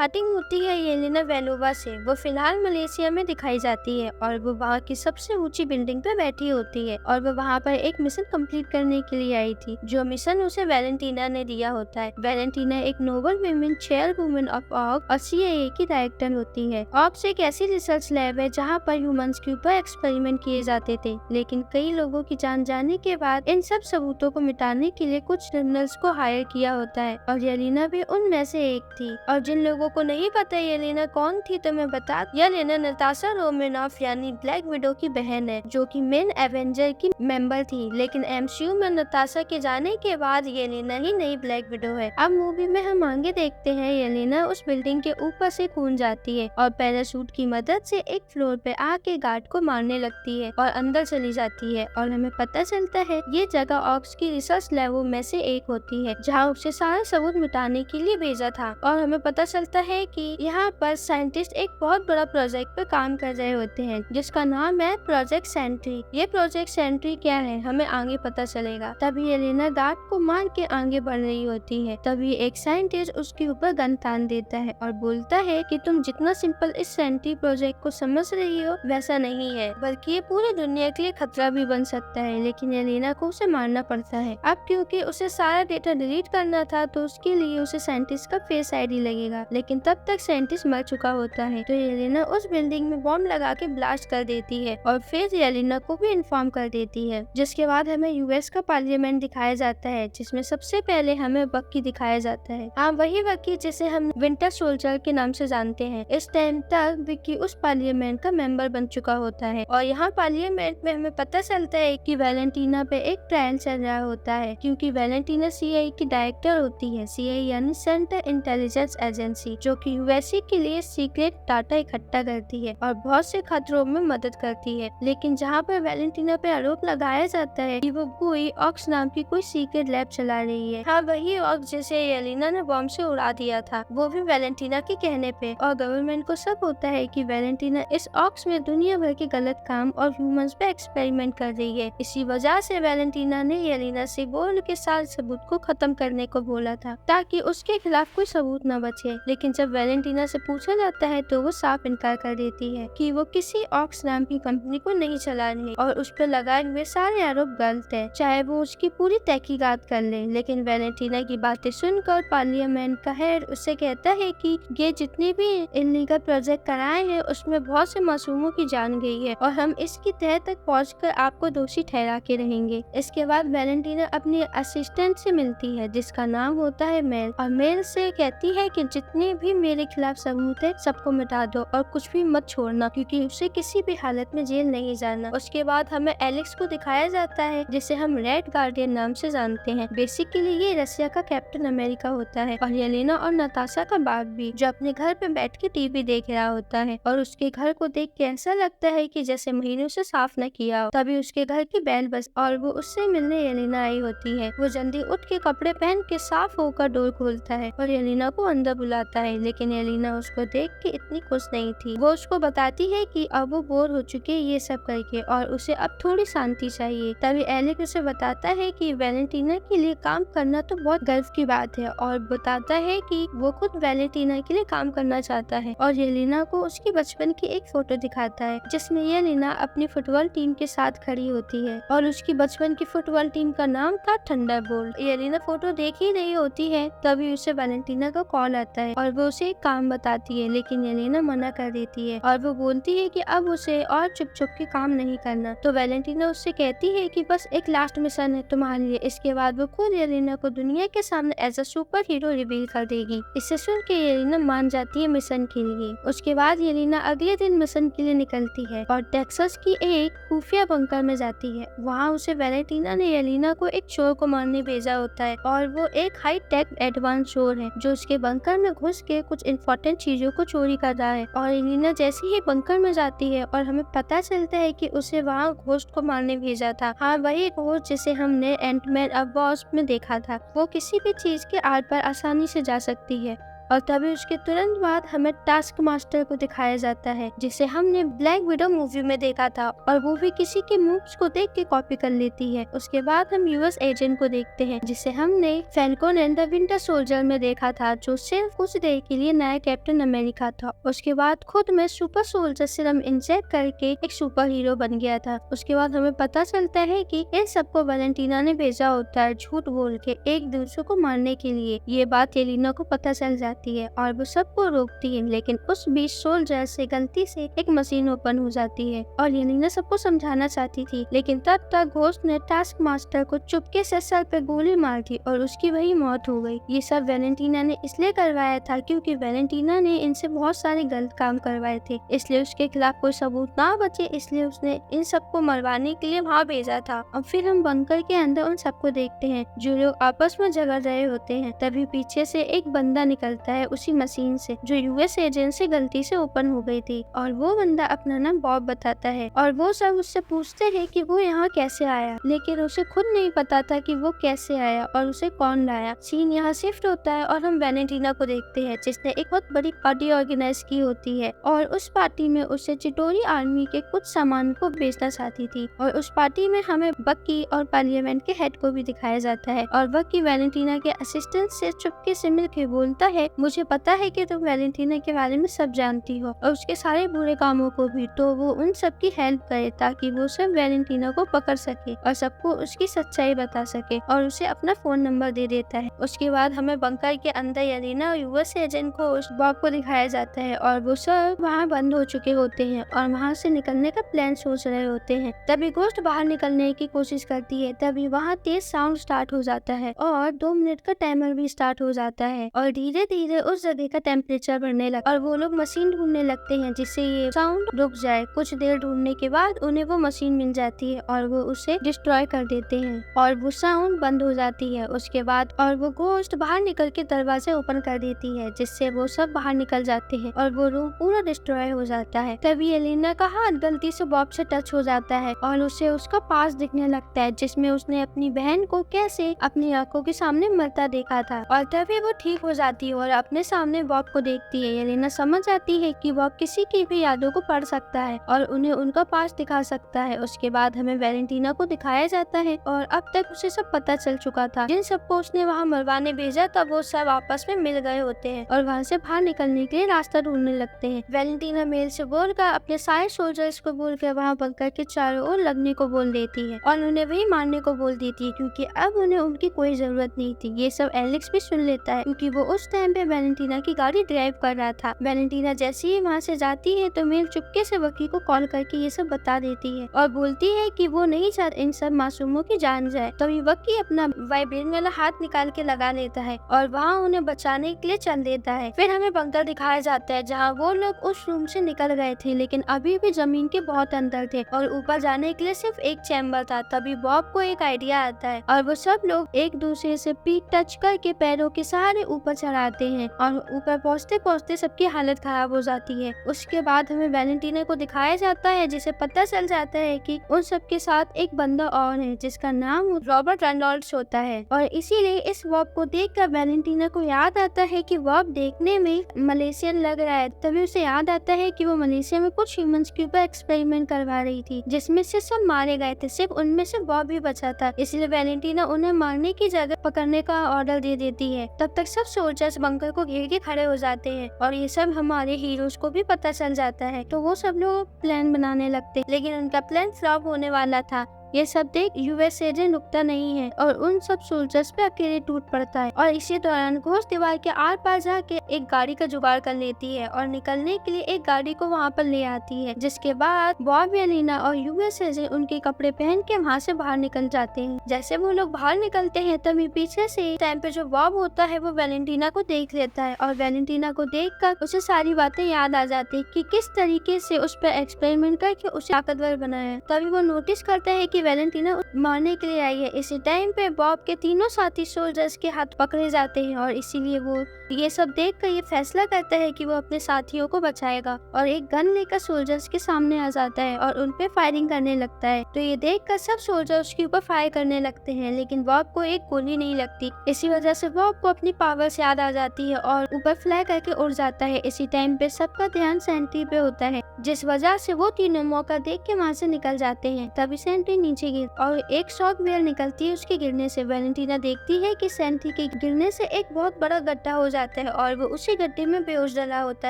Starting होती है Yelena वेलोवा से। वो फिलहाल मलेशिया में दिखाई जाती है और वो वहाँ की सबसे ऊंची बिल्डिंग पे बैठी होती है और वो वहाँ पर एक मिशन कंप्लीट करने के लिए आई थी, जो मिशन उसे वैलेंटीना ने दिया होता है। वैलेंटीना एक noble women chairwoman of Og और CIA की डायरेक्टर होती है। ऑग्स एक ऐसी रिसर्च लैब है जहाँ पर ह्यूमंस के ऊपर एक्सपेरिमेंट किए जाते थे, लेकिन कई लोगों की जान जाने के बाद इन सब सबूतों को मिटाने के लिए कुछ क्रिमिनल्स को हायर किया होता है और येलेना भी उनमें से एक थी। और जिन लोगों को नहीं पता येलेना कौन थी तो मैं बता, येलेना नताशा रोमानोफ यानी ब्लैक विडो की बहन है, जो कि मेन एवेंजर की मेंबर थी। लेकिन MCU में नताशा के जाने के बाद येलेना ही नई ब्लैक विडो है। अब मूवी में हम आगे देखते हैं येलेना उस बिल्डिंग के ऊपर से कूद जाती है और पैराशूट की मदद से एक फ्लोर पे आके गार्ड को मारने लगती है और अंदर चली जाती है। और हमें पता चलता है ये जगह ऑक्स की रिसर्च लैबों में से एक होती है, जहाँ उसे सारा सबूत मिटाने के लिए भेजा था। और हमें पता चलता है कि यहाँ पर साइंटिस्ट एक बहुत बड़ा प्रोजेक्ट पर काम कर रहे होते हैं, जिसका नाम है प्रोजेक्ट सेंट्री। ये प्रोजेक्ट सेंट्री क्या है हमें आगे पता चलेगा। तभी येलेना गार्ड को मार के आगे बढ़ रही होती है। तभी एक साइंटिस्ट उसके ऊपर गन तान देता है और बोलता है कि तुम जितना सिंपल इस सेंट्री प्रोजेक्ट को समझ रही हो वैसा नहीं है, बल्कि ये पूरी दुनिया के लिए खतरा भी बन सकता है। लेकिन येलेना को उसे मारना पड़ता है। अब क्योंकि उसे सारा डेटा डिलीट करना था तो उसके लिए उसे साइंटिस्ट का फेस ID लगेगा, लेकिन तब तक साइंटिस्ट मर चुका होता है। तो येलेना उस बिल्डिंग में बॉम्ब लगा के ब्लास्ट कर देती है और फिर येलेना को भी इन्फॉर्म कर देती है। जिसके बाद हमें US का पार्लियामेंट दिखाया जाता है, जिसमें सबसे पहले हमें बक्की दिखाया जाता है। हाँ, वही बक्की जिसे हम विंटर सोल्जर के नाम से जानते हैं। इस टाइम तक विक्की उस पार्लियामेंट का मेंबर बन चुका होता है और यहाँ पार्लियामेंट में हमें पता चलता है कि वैलेंटीना पे एक ट्रायल चल रहा होता है, क्योंकि वैलेंटीना CIA की डायरेक्टर होती है। CIA यानी सेंट्रल इंटेलिजेंस एजेंसी, जो कि USA के लिए सीक्रेट डाटा इकट्ठा करती है और बहुत से खतरों में मदद करती है। लेकिन जहाँ पर वैलेंटीना पे आरोप लगाया जाता है कि वो कोई ऑक्स नाम की कोई सीक्रेट लैब चला रही है। हाँ, वही ऑक्स जिसे येलेना ने बॉम्ब से उड़ा दिया था, वो भी वैलेंटीना के कहने पे। और गवर्नमेंट को शक होता है कि वैलेंटीना इस ऑक्स में दुनिया भर के गलत काम और ह्यूमंस पे एक्सपेरिमेंट कर रही है। इसी वजह से वैलेंटीना ने येलेना से वो उनके सारे सबूत को खत्म करने को बोला था, ताकि उसके खिलाफ कोई सबूत न बचे। लेकिन जब वैलेंटीना से पूछा जाता है तो वो साफ इनकार कर देती है कि वो किसी ऑक्स नाम की कंपनी को नहीं चला रही और उस पर लगाए हुए सारे आरोप गलत है, चाहे वो उसकी पूरी तहकीकात कर ले। लेकिन वैलेंटीना की बातें सुनकर पार्लियामेंट का हेड उससे कहता है कि ये जितने भी इलीगल प्रोजेक्ट कराए हैं उसमें बहुत से मासूमों की जान गई है और हम इसकी तह तक पहुंचकर आपको दोषी ठहरा के रहेंगे। इसके बाद वैलेंटीना अपनी असिस्टेंट से मिलती है, जिसका नाम होता है मेल, और मेल से कहती है कि जितने भी मेरे खिलाफ सबूत है सबको मिटा दो और कुछ भी मत छोड़ना, क्योंकि उसे किसी भी हालत में जेल नहीं जाना। उसके बाद हमें एलेक्स को दिखाया जाता है, जिसे हम रेड गार्डियन नाम से जानते हैं। बेसिकली ये रशिया का कैप्टन अमेरिका होता है और येलेना और नताशा का बाप भी, जो अपने घर पे बैठ के TV देख रहा होता है और उसके घर को देख के ऐसा लगता है कि जैसे महीनों से साफ न किया हो। तभी उसके घर की बेल बज और वो उससे मिलने येलेना आई होती है। वो जल्दी उठ के कपड़े पहन के साफ होकर डोर खोलता है और येलेना को अंदर बुलाता है, लेकिन येलेना उसको देख के इतनी खुश नहीं थी। वो उसको बताती है कि अब वो बोर हो चुके ये सब करके और उसे अब थोड़ी शांति चाहिए। तभी एलेक्स उसे बताता है कि वैलेंटीना के लिए काम करना तो बहुत गर्व की बात है और बताता है कि वो खुद वैलेंटीना के लिए काम करना चाहता है। और येलेना को उसकी बचपन की एक फोटो दिखाता है, जिसमें येलेना अपनी फुटबॉल टीम के साथ खड़ी होती है और उसकी बचपन की फुटबॉल टीम का नाम था थंडरबोल्ट। येलेना फोटो देख ही रही होती है, तभी उसे वैलेंटीना का कॉल आता है और वो उसे एक काम बताती है, लेकिन येलेना मना कर देती है और वो बोलती है कि अब उसे और चुप चुप के काम नहीं करना। तो वैलेंटीना उससे कहती है कि बस एक लास्ट मिशन है तुम्हारे लिए। इसके बाद वो खुद येलेना को दुनिया के सामने as a super hero reveal कर देगी। इसे सुन के येलेना मान जाती है मिशन के लिए। उसके बाद येलेना अगले दिन मिशन के लिए निकलती है और टेक्सास की एक खुफिया बंकर में जाती है। वहाँ उसे वैलेंटीना ने येलेना को एक चोर को मारने भेजा होता है और वो एक हाई टेक एडवांस चोर है, जो उसके बंकर में घुस के कुछ इंपॉर्टेंट चीजों को चोरी कर रहा है। और येलेना जैसे ही बंकर में जाती है और हमें पता चलता है कि उसे वहाँ घोस्ट को मारने भेजा था। हाँ, वही घोस्ट जिसे हमने एंटमैन अब वॉस्प में देखा था। वो किसी भी चीज के आर पर आसानी से जा सकती है और तभी उसके तुरंत बाद हमें टास्क मास्टर को दिखाया जाता है, जिसे हमने ब्लैक विडो मूवी में देखा था, और वो भी किसी के मूव्स को देख के कॉपी कर लेती है। उसके बाद हम यूएस एजेंट को देखते हैं, जिसे हमने falcon and the winter soldier में देखा था, जो सिर्फ कुछ देर के लिए नया कैप्टन अमेरिका था। उसके बाद खुद में सुपर सोल्जर सीरम इंजेक्ट करके एक सुपर हीरो बन गया था। उसके बाद हमें पता चलता है कि इन सबको वैलेंटीना ने भेजा होता है झूठ बोल के एक दूसरे को मारने के लिए। ये बात येलेना को पता चल जाती है और वो सबको रोकती है, लेकिन उस बीच सोल्जर से गलती से एक मशीन ओपन हो जाती है और येलेना सबको समझाना चाहती थी, लेकिन तब तक घोस्ट ने टास्क मास्टर को चुपके से सर पे गोली मार दी और उसकी वही मौत हो गई। ये सब वैलेंटीना ने इसलिए करवाया था क्योंकि वैलेंटीना ने इनसे बहुत सारे गलत काम करवाए थे, इसलिए उसके खिलाफ कोई सबूत ना बचे, इसलिए उसने इन सबको मरवाने के लिए वहाँ भेजा था। अब फिर हम बंकर के अंदर उन सबको देखते हैं जो लोग आपस में झगड़ रहे होते हैं। तभी पीछे से एक बंदा निकलता है उसी मशीन से जो यूएस एजेंट से गलती से ओपन हो गई थी, और वो बंदा अपना नाम बॉब बताता है और वो सब उससे पूछते हैं कि वो यहाँ कैसे आया, लेकिन उसे खुद नहीं पता था कि वो कैसे आया और उसे कौन लाया। सीन यहाँ शिफ्ट होता है और हम वैलेंटीना को देखते हैं, जिसने एक बहुत बड़ी पार्टी ऑर्गेनाइज की होती है और उस पार्टी में उसे चिटोरी आर्मी के कुछ सामान को बेचना चाहती थी। और उस पार्टी में हमें बक्की और पार्लियामेंट के हेड को भी दिखाया जाता है, और बक्की वैलेंटीना के असिस्टेंट से चुपके से मिलकर बोलता है, मुझे पता है कि तुम वैलेंटीना के बारे में सब जानती हो और उसके सारे बुरे कामों को भी, तो वो उन सब की हेल्प करे ताकि वो सब वैलेंटीना को पकड़ सके और सबको उसकी सच्चाई बता सके, और उसे अपना फोन नंबर दे देता है। उसके बाद हमें बंकर के अंदर येलेना और यूएस एजेंट को उस बॉब को दिखाया जाता है और वो सब वहाँ बंद हो चुके होते हैं और वहाँ से निकलने का प्लान सोच रहे होते हैं। तभी घोस्ट बाहर निकलने की कोशिश करती है, तभी वहाँ तेज साउंड स्टार्ट हो जाता है और 2 मिनट का टाइमर भी स्टार्ट हो जाता है और धीरे धीरे उस जगह का टेम्परेचर बढ़ने लगता है और वो लोग मशीन ढूंढने लगते हैं जिससे ये साउंड रुक जाए। कुछ देर ढूंढने के बाद उन्हें वो मशीन मिल जाती है और वो उसे डिस्ट्रॉय कर देते हैं और वो साउंड बंद हो जाती है। उसके बाद और वो घोस्ट बाहर निकल के दरवाजे ओपन कर देती है, जिससे वो सब बाहर निकल जाते हैं और वो रूम पूरा डिस्ट्रॉय हो जाता है। तभी येलेना का हाथ गलती से बॉब से टच हो जाता है और उसे उसका पास दिखने लगता है, जिसमें उसने अपनी बहन को कैसे अपनी आंखों के सामने मरता देखा था, और तभी वो ठीक हो जाती है और अपने सामने बॉब को देखती है। येलेना समझ आती है कि बॉब किसी की भी यादों को पढ़ सकता है और उन्हें उनका पास दिखा सकता है। उसके बाद हमें वैलेंटीना को दिखाया जाता है और अब तक उसे सब पता चल चुका था। जिन सबको उसने वहाँ मरवाने भेजा था वो सब आपस में मिल गए होते हैं और वहाँ से बाहर निकलने के लिए रास्ता ढूंढने लगते हैं। वैलेंटीना मेल से बोलकर अपने सारे सोल्जर्स को बोलकर वहाँ बंकर के चारों ओर लगने को बोल देती है और उन्हें वही मारने को बोल देती है, क्योंकि अब उन्हें उनकी कोई जरूरत नहीं थी। ये सब एलेक्स भी सुन लेता है क्योंकि वो उस टाइम पे वैलेंटीना की गाड़ी ड्राइव कर रहा था। वैलेंटीना जैसे ही वहाँ से जाती है तो मेल चुपके से बक्की को कॉल करके ये सब बता देती है और बोलती है कि वो नहीं चाहती इन सब मासूमों की जान जाए। तभी बक्की अपना वाइब्रेन वाला हाथ निकाल के लगा लेता है और वहाँ उन्हें बचाने के लिए चल देता है। फिर हमें बंकर दिखाया जाता है जहाँ वो लोग उस रूम से निकल गए थे, लेकिन अभी भी जमीन के बहुत अंदर थे और ऊपर जाने के लिए सिर्फ एक चैम्बर था। तभी बॉब को एक आइडिया आता है और वो सब लोग एक दूसरे से पीठ टच करके पैरों के सहारे ऊपर चढ़ाते हैं और ऊपर पहुँचते पहुँचते सबकी हालत खराब हो जाती है। उसके बाद हमें वैलेंटीना को दिखाया जाता है, जिसे पता चल जाता है कि उन सबके साथ एक बंदा और है जिसका नाम रॉबर्ट रेनॉल्ड्स होता है, और इसीलिए इस बॉब को देखकर वैलेंटीना को याद आता है कि बॉब देखने में मलेशियन लग रहा है। तभी उसे याद आता है कि वो मलेशिया में कुछ ह्यूमंस के ऊपर एक्सपेरिमेंट करवा रही थी, जिसमें से सब मारे गए थे, सिर्फ उनमें से बॉब ही बचा था। इसलिए वैलेंटीना उन्हें मारने की जगह पकड़ने का ऑर्डर दे देती है। तब तक सब सोल्जर्स बंकर को घेर के खड़े हो जाते हैं और ये सब हमारे हीरोज को भी पता चल जाता है, तो वो सब लोग प्लान बनाने लगते हैं, लेकिन उनका प्लान फ्लॉप होने वाला था। ये सब देख यूएस एजेंट रुकता नहीं है और उन सब सोल्जर्स पे अकेले टूट पड़ता है, और इसी दौरान घोस्ट दीवार के आर पार जाके एक गाड़ी का जुगाड़ कर लेती है और निकलने के लिए एक गाड़ी को वहाँ पर ले आती है। जिसके बाद बॉब, येलेना और यूएस एजेंट उनके कपड़े पहन के वहाँ से बाहर निकल जाते हैं। जैसे वो लोग बाहर निकलते हैं तभी पीछे से टाइम पे जो बॉब होता है वो वैलेंटीना को देख लेता है और वैलेंटीना को देखकर उसे सारी बातें याद आ जाती है कि किस तरीके से उस पर एक्सपेरिमेंट करके उसे ताकतवर बनाया। तभी वो नोटिस करता है कि कि वैलेंटीना मारने के लिए आई है। इसी टाइम पे बॉब के तीनों साथी सोल्जर्स के हाथ पकड़े जाते हैं और इसीलिए वो ये सब देखकर ये फैसला करता है कि वो अपने साथियों को बचाएगा और एक गन लेकर सोल्जर्स के सामने आ जाता है और उन पे फायरिंग करने लगता है। तो ये देखकर सब सोल्जर उसके ऊपर फायर करने लगते हैं, लेकिन बॉब को एक गोली नहीं लगती। इसी वजह से बॉब को अपनी पावर्स याद आ जाती है और ऊपर फ्लाई करके उड़ जाता है। इसी टाइम पे सबका ध्यान सेंट्री पे होता है, जिस वजह से वो तीनों मौका देख के वहाँ से निकल जाते हैं। तभी सेंट्री नीचे गिर और एक शॉक वेव निकलती है उसके गिरने से। वैलेंटीना देखती है कि सेंट्री के गिरने से एक बहुत बड़ा गड्ढा हो जाता है और वो उसी गड्ढे में बेहोश डला होता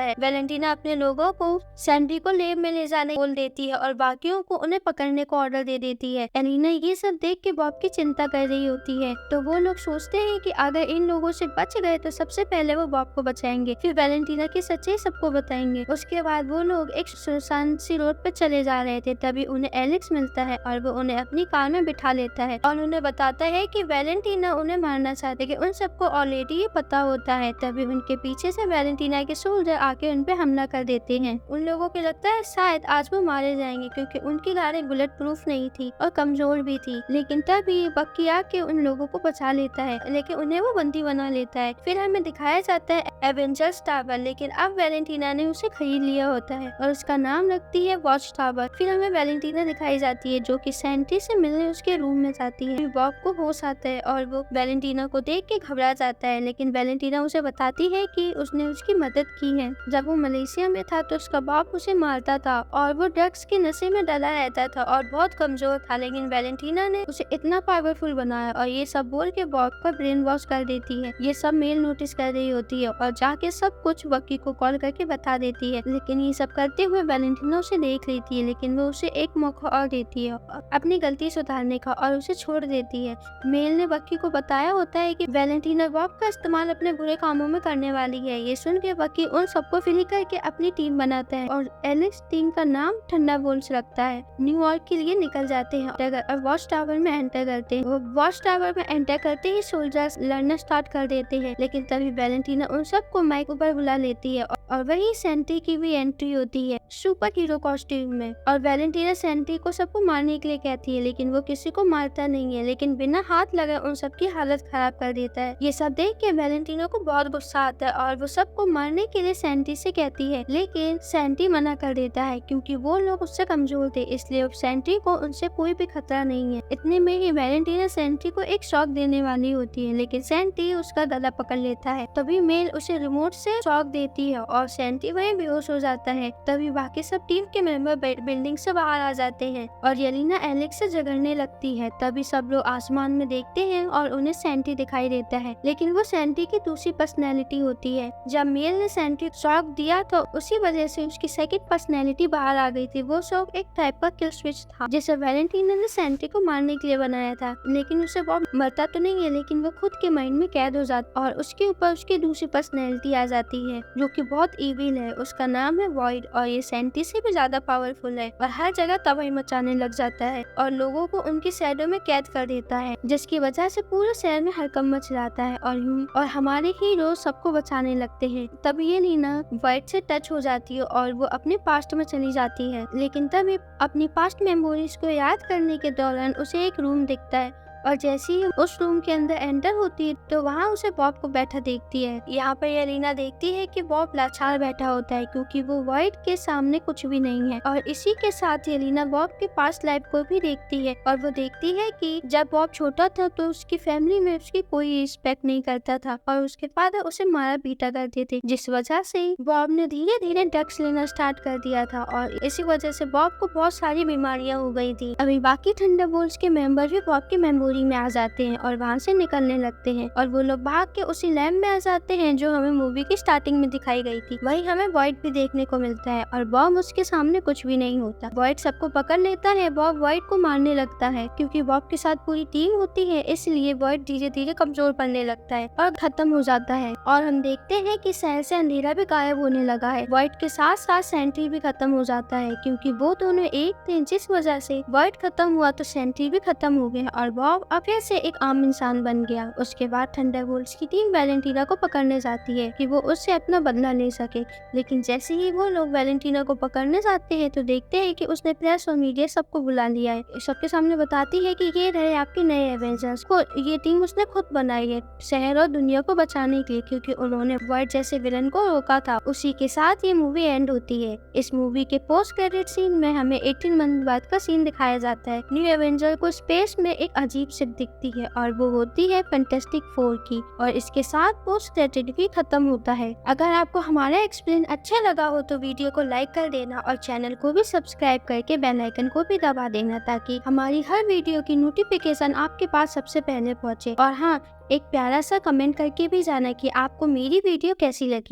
है। वैलेंटीना अपने लोगों को सेंट्री को लैब में ले जाने बोल देती है और बाकियों को उन्हें पकड़ने को ऑर्डर दे देती है। एलिना ये सब देख के बॉब की चिंता कर रही होती है, तो वो लोग सोचते हैं कि अगर इन लोगों से बच गए तो सबसे पहले वो बॉब को बचाएंगे, फिर वैलेंटीना की सच्चाई सबको बताएंगे। उसके बाद वो लोग एक सुनसान सी रोड पे चले जा रहे थे, तभी उन्हें एलेक्स मिलता है और वो उन्हें अपनी कार में बिठा लेता है और उन्हें बताता है कि वैलेंटीना उन्हें मारना चाहते कि उन सबको ऑलरेडी ये पता होता है। तभी उनके पीछे से वैलेंटीना के सोल्जर आके उन पे हमला कर देते हैं। उन लोगों को लगता है शायद आज वो मारे जाएंगे क्योंकि उनकी गाड़ी बुलेट प्रूफ नहीं थी और कमजोर भी थी, लेकिन तभी बक्की आके उन लोगों को बचा लेता है, लेकिन उन्हें वो बंदी बना लेता है। फिर हमें दिखाया जाता है एवेंजर्स टावर, लेकिन अब वैलेंटीना ने उसे खरीद लिया होता है और उसका नाम रखती है वॉच टावर। फिर हमें वैलेंटीना दिखाई जाती है जो कि सेंट्री से मिलने उसके रूम में जाती है। बॉब को होश आता है और वो वैलेंटीना को देख के घबरा जाता है, लेकिन वैलेंटीना उसे बताती है कि उसने उसकी मदद की है। जब वो मलेशिया में था तो उसका बाप उसे मारता था और वो ड्रग्स के नशे में डला रहता था और बहुत कमजोर था, लेकिन वैलेंटीना ने उसे इतना पावरफुल बनाया और ये सब बोल के बॉब पर ब्रेन वॉश कर देती है। ये सब मेल नोटिस कर रही होती है और जाके सब कुछ बक्की को कॉल करके बता देती है, लेकिन ये सब करते हुए वैलेंटीना उसे देख लेती है, लेकिन वो उसे एक मौका और देती है अपनी गलती सुधारने का और उसे छोड़ देती है। मेल ने बक्की को बताया होता है कि वैलेंटीना बॉब का इस्तेमाल अपने बुरे कामों में करने वाली है। ये सुन के बक्की उन सबको फ्री करके अपनी टीम बनाता है और एलेक्स टीम का नाम थंडरबोल्ट्स रखता है। न्यूयॉर्क के लिए निकल जाते हैं और वॉच टावर में एंटर करते हैं। वो वॉच टावर में एंटर करते ही सोल्जर्स लड़ना स्टार्ट कर देते हैं, लेकिन तभी वैलेंटीना उन सबको माइक ऊपर बुला लेती है और वही सेंट्री की भी एंट्री होती है सुपर हीरो कॉस्ट्यूम में। और वैलेंटीना सेंट्री को सबको मारने के लिए कहती है, लेकिन वो किसी को मारता नहीं है, लेकिन बिना हाथ लगाए उन सबकी हालत खराब कर देता है। ये सब देख के वैलेंटीना को बहुत गुस्सा आता है और वो सबको मारने के लिए सेंट्री से कहती है, लेकिन सेंट्री मना कर देता है क्योंकि वो लोग उससे कमजोर थे, इसलिए सेंट्री को उनसे कोई भी खतरा नहीं है। इतने में ही वैलेंटीना सेंट्री को एक शॉक देने वाली होती है, लेकिन सेंट्री उसका गला पकड़ लेता है। तभी मेल उसे रिमोट से शॉक देती है और सेंट्री वहीं बेहोश हो जाता है। तभी बाकी सब टीम के मेंबर बिल्डिंग से बाहर आ जाते हैं और येलेना एलेक्स से झगड़ने लगती है। तभी सब लोग आसमान में देखते हैं और उन्हें सेंट्री दिखाई देता है, लेकिन वो सेंट्री की दूसरी पर्सनैलिटी होती है। जब मेल ने सेंट्री शॉक दिया तो उसी वजह से उसकी सेकंड पर्सनैलिटी बाहर आ गई थी। वो शॉक एक टाइप का किल स्विच था जिसे वैलेंटीना ने सेंट्री को मारने के लिए बनाया था, लेकिन उसे बॉब मरता तो नहीं है, लेकिन वो खुद के माइंड में कैद हो जाता और उसके ऊपर उसकी दूसरी पर्सनैलिटी आ जाती है जो कि बहुत इविल है। उसका नाम है वॉइड और ये सेंट्री से भी ज्यादा पावरफुल है और हर जगह तबाही मचाने लग जाता है और लोगों को उनकी शैडो में कैद कर देता है, जिसकी वजह से पूरे शहर में हड़कंप मच जाता है और हमारे हीरो सबको बचाने लगते हैं। तब ये लीना वाइट से टच हो जाती है और वो अपने पास्ट में चली जाती है, लेकिन तभी अपनी पास्ट मेमोरीज को याद करने के दौरान उसे एक रूम दिखता है और जैसे ही उस रूम के अंदर एंटर होती है तो वहाँ उसे बॉब को बैठा देखती है। यहाँ पर येलेना देखती है कि बॉब लाचार बैठा होता है क्योंकि वो वाइट के सामने कुछ भी नहीं है और इसी के साथ येलेना बॉब के पास्ट लाइफ को भी देखती है और वो देखती है कि जब बॉब छोटा था तो उसकी फैमिली में उसकी कोई रिस्पेक्ट नहीं करता था और उसके फादर उसे मारा पीटा करते थे, जिस वजह से बॉब ने धीरे धीरे ड्रग्स लेना स्टार्ट कर दिया था और इसी वजह से बॉब को बहुत सारी बीमारियां हो गई थी। अभी बाकी थंडरबोल्ट्स के मेंबर भी बॉब की मेमोरी में आ जाते हैं और वहाँ से निकलने लगते हैं और वो लोग भाग के उसी लैब में आ जाते हैं जो हमें मूवी की स्टार्टिंग में दिखाई गई थी। वहीं हमें वॉइड भी देखने को मिलता है और बॉब उसके सामने कुछ भी नहीं होता। वॉइड सबको पकड़ लेता है। बॉब वॉइड को मारने लगता है क्योंकि बॉब के साथ पूरी टीम होती है, इसलिए वॉइड धीरे धीरे कमजोर पड़ने लगता है और खत्म हो जाता है और हम देखते हैं कि शहर से अंधेरा भी गायब होने लगा है। वॉइड के साथ साथ सेंट्री भी खत्म हो जाता है क्योंकि वो दोनों एक थे, जिस वजह से वॉइड खत्म हुआ तो सेंट्री भी खत्म हो गया और बॉब अब फिर से एक आम इंसान बन गया। उसके बाद थंडरबोल्ट्स की टीम वैलेंटीना को पकड़ने जाती है कि वो उससे अपना बदला ले सके, लेकिन जैसे ही वो लोग वैलेंटीना को पकड़ने जाते हैं तो देखते हैं कि उसने प्रेस और मीडिया सबको बुला लिया है। सबके सामने बताती है कि ये रहे आपके नए एवेंजर्स। को ये टीम उसने खुद बनाई है शहर और दुनिया को बचाने के लिए, क्योंकि उन्होंने वर्ड जैसे विलन को रोका था। उसी के साथ ये मूवी एंड होती है। इस मूवी के पोस्ट क्रेडिट सीन में हमें 18 मंथ बाद का सीन दिखाया जाता है। न्यू एवेंजर को स्पेस में एक अजीब शिप दिखती है और वो होती है फैंटास्टिक फोर की, और इसके साथ पोस्ट क्रेडिट भी खत्म होता है। अगर आपको हमारा एक्सप्लेन अच्छा लगा हो तो वीडियो को लाइक कर देना और चैनल को भी सब्सक्राइब करके बेल आइकन को भी दबा देना, ताकि हमारी हर वीडियो की नोटिफिकेशन आपके पास सबसे पहले पहुंचे। और हाँ, एक प्यारा सा कमेंट करके भी जाना कि आपको मेरी वीडियो कैसी लगी।